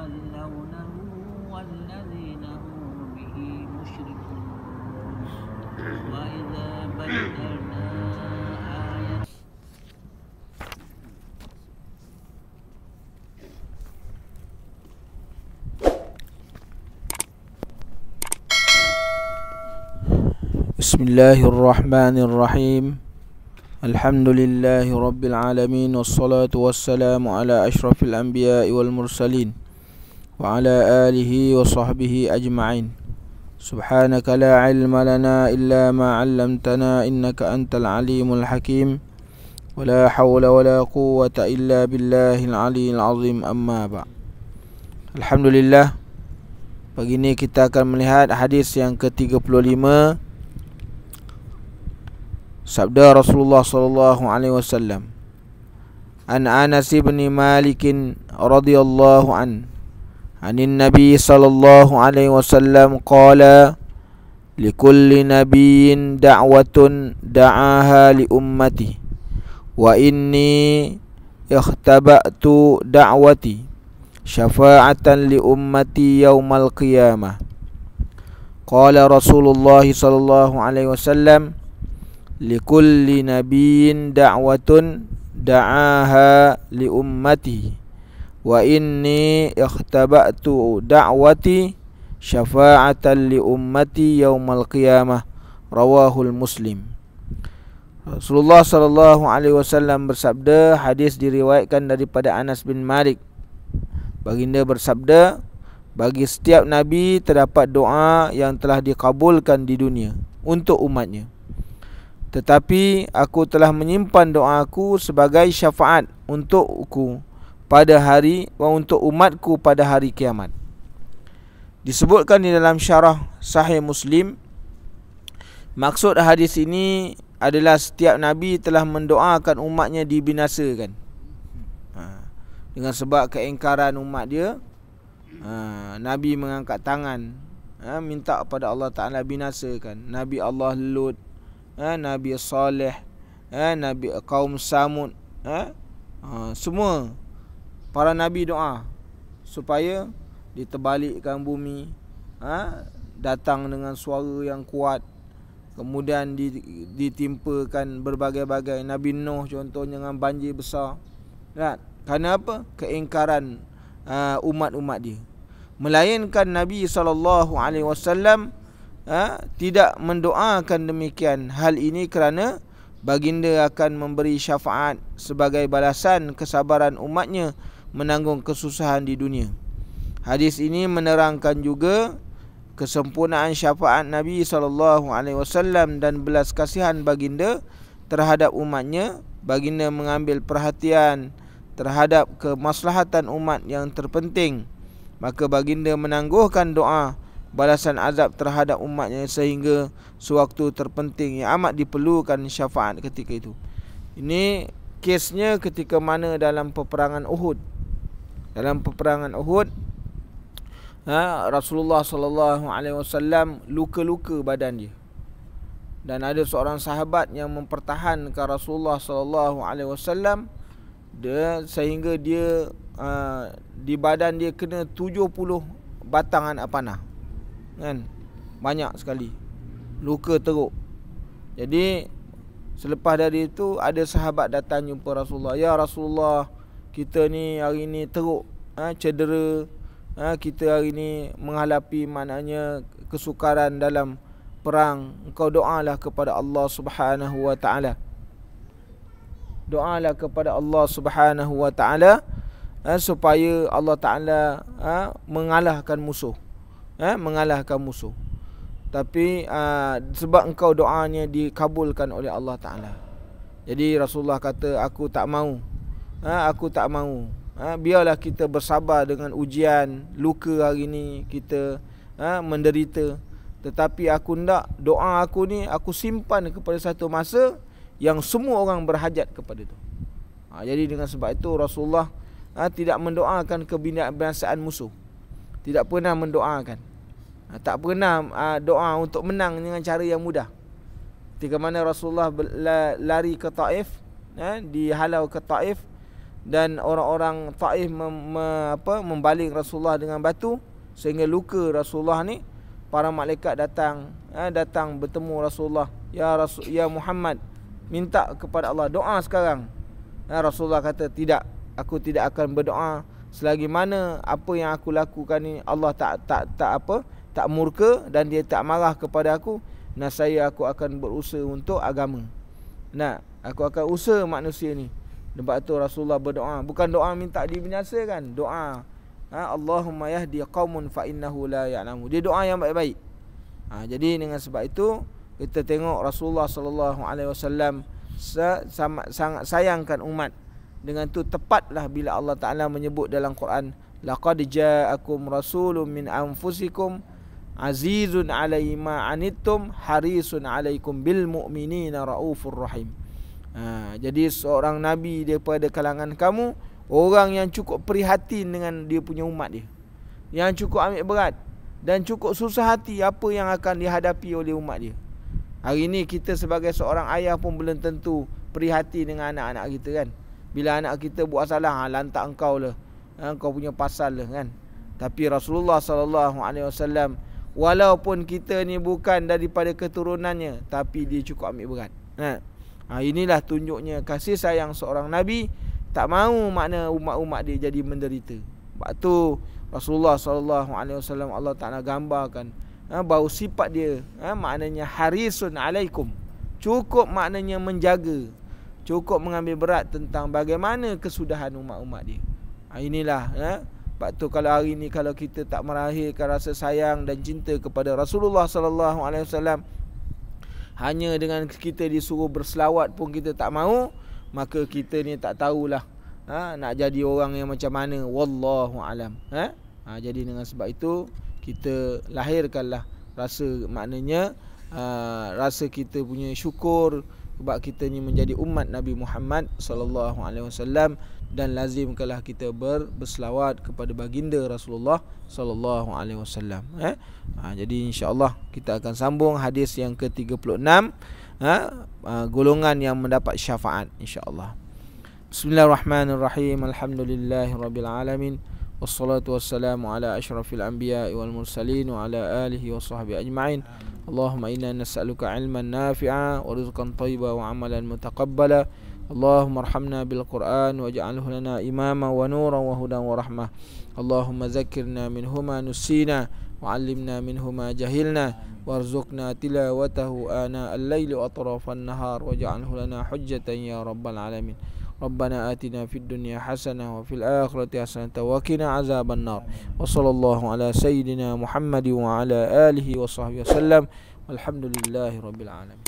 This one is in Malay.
يتولونه والذين هم به مشركون وإذا بدلنا آية Bismillahirrahmanirrahim. Alhamdulillahi rabbil alamin, wassalatu wassalamu ala ashrafil anbiya'i wal mursalin wa ala alihi wa sahbihi ajma'in. Subhanaka la ilma lana illa ma 'allamtana innaka antal alimul hakim. Wa la hawla wa la quwwata illa billahil aliyyil azim. Amma ba'. Alhamdulillah, pagi ini kita akan melihat hadis yang ke-35, sabda Rasulullah sallallahu alaihi wasallam. An Anas bin Malik radhiyallahu anin Nabi sallallahu alaihi wasallam qala likulli nabiyyin da'watun da'aha li ummati wa inni ikhtaba'tu da'wati syafa'atan li ummati yaumal qiyamah. Qala Rasulullah sallallahu alaihi wasallam likulli nabiyyin da'watun da'aha li ummati wa inni ikhtaba'tu da'wati syafa'atan li ummati yaumal qiyamah. Rawahul Muslim. Rasulullah sallallahu alaihi wasallam bersabda, hadis diriwayatkan daripada Anas bin Malik. Baginda bersabda, bagi setiap nabi terdapat doa yang telah dikabulkan di dunia untuk umatnya. Tetapi aku telah menyimpan doaku sebagai syafaat untukku pada hari untuk umatku pada hari kiamat. Disebutkan di dalam syarah Sahih Muslim, maksud hadis ini adalah setiap nabi telah mendoakan umatnya dibinasakan. Dengan sebab keingkaran umat dia, Nabi mengangkat tangan, minta kepada Allah Ta'ala binasakan. Nabi Allah Lut, Nabi Saleh, Nabi kaum Samud, semua para nabi doa supaya diterbalikkan bumi, datang dengan suara yang kuat, kemudian ditimpakan berbagai-bagai. Nabi Nuh contohnya dengan banjir besar. Kerana apa? Keingkaran umat-umat dia. Melainkan Nabi SAW tidak mendoakan demikian. Hal ini kerana baginda akan memberi syafaat sebagai balasan kesabaran umatnya menanggung kesusahan di dunia. Hadis ini menerangkan juga kesempurnaan syafaat Nabi SAW dan belas kasihan baginda terhadap umatnya. Baginda mengambil perhatian terhadap kemaslahatan umat yang terpenting, maka baginda menangguhkan doa balasan azab terhadap umatnya sehingga sewaktu terpenting yang amat diperlukan syafaat ketika itu. Ini kesnya ketika mana dalam peperangan Uhud. Dalam peperangan Uhud, Rasulullah sallallahu alaihi wasallam luka-luka badan dia. Dan ada seorang sahabat yang mempertahankan Rasulullah sallallahu alaihi wasallam sehingga dia di badan dia kena 70 batang anak panah. Kan? Banyak sekali. Luka teruk. Jadi selepas dari itu ada sahabat datang jumpa Rasulullah. Ya Rasulullah, kita ni hari ni teruk, cedera, kita hari ni menghadapi maknanya kesukaran dalam perang. Engkau doalah kepada Allah Subhanahu wa taala. Doalah kepada Allah Subhanahu wa taala supaya Allah Taala mengalahkan musuh. Mengalahkan musuh. Tapi sebab engkau doanya dikabulkan oleh Allah Taala. Jadi Rasulullah kata, aku tak mau. Aku tak mau. Biarlah kita bersabar dengan ujian, luka hari ni kita menderita. Tetapi aku nak doa aku ni aku simpan kepada satu masa yang semua orang berhajat kepada itu. Jadi dengan sebab itu Rasulullah tidak mendoakan kebinasaan musuh. Tidak pernah mendoakan. Tak pernah doa untuk menang dengan cara yang mudah. Ketika mana Rasulullah lari ke Taif, dihalau ke Taif, dan orang-orang Taif membaling Rasulullah dengan batu sehingga luka Rasulullah ni, para malaikat datang bertemu Rasulullah. Ya Muhammad, minta kepada Allah, doa sekarang. Rasulullah kata, tidak, aku tidak akan berdoa selagi mana apa yang aku lakukan ni Allah tak murka dan dia tak marah kepada aku. Aku akan berusaha untuk agama. Aku akan usaha manusia ni. Sebab tu Rasulullah berdoa, bukan doa minta dibinasakan, doa Allahumma yahdi qaumun fa innahu la ya'lamu. Dia doa yang baik-baik. Jadi dengan sebab itu kita tengok Rasulullah sallallahu alaihi wasallam sangat sayangkan umat. Dengan tu tepatlah bila Allah Taala menyebut dalam Quran, laqad ja'akum rasulun min anfusikum azizun 'alaihi ma 'anittum harisun 'alaikum bil mu'minina raufur rahim. Jadi seorang nabi daripada kalangan kamu, orang yang cukup prihatin dengan dia punya umat dia, yang cukup ambil berat dan cukup susah hati apa yang akan dihadapi oleh umat dia. Hari ni kita sebagai seorang ayah pun belum tentu prihatin dengan anak-anak kita kan. Bila anak kita buat salah, lantak engkau lah, engkau punya pasal lah kan. Tapi Rasulullah sallallahu alaihi wasallam, walaupun kita ni bukan daripada keturunannya, tapi dia cukup ambil berat. Inilah tunjuknya kasih sayang seorang nabi, tak mahu makna umat-umat dia jadi menderita. Sebab tu Rasulullah sallallahu alaihi wasallam Allah Taala gambarkan bahawa sifat dia maknanya harisun alaikum, cukup maknanya menjaga, cukup mengambil berat tentang bagaimana kesudahan umat-umat dia. Inilah sebab tu kalau hari ni kalau kita tak merahirkan rasa sayang dan cinta kepada Rasulullah sallallahu alaihi wasallam, hanya dengan kita disuruh berselawat pun kita tak mahu, maka kita ni tak tahulah nak jadi orang yang macam mana, wallahu alam. Jadi dengan sebab itu kita lahirkanlah rasa, maknanya rasa kita punya syukur sebab kita ni menjadi umat Nabi Muhammad sallallahu alaihi wasallam, dan lazimkanlah kita berselawat kepada baginda Rasulullah sallallahu alaihi wasallam. Jadi insya-Allah kita akan sambung hadis yang ke-36, golongan yang mendapat syafaat insya-Allah. Bismillahirrahmanirrahim. Alhamdulillahirabbil alamin. Wassalatu wassalamu ala asyrafil anbiya'i wal mursalin wa ala alihi wa sahbihi ajma'in. Allahumma inna nas'aluka ilman nafi'a wa rizqan thayyiba wa amalan mutaqabbala. Allahumma arhamna bil Qur'an waj'alhu lana imama wa nuran wa hudan wa rahmah. Allahumma zakkirna minhuma nusina wa 'allimna minhuma jahilna warzuqna tilawatahu ana al-laili wa atrafan nahar waj'alhu lana hujjatan ya rabbal alamin. Rabbana atina fid dunya hasanah wa fil akhirati hasanah wa qina azaban nar. Wa sallallahu ala sayyidina Muhammad wa ala alihi wa sahbihi wasallam. Walhamdulillahirabbil alamin.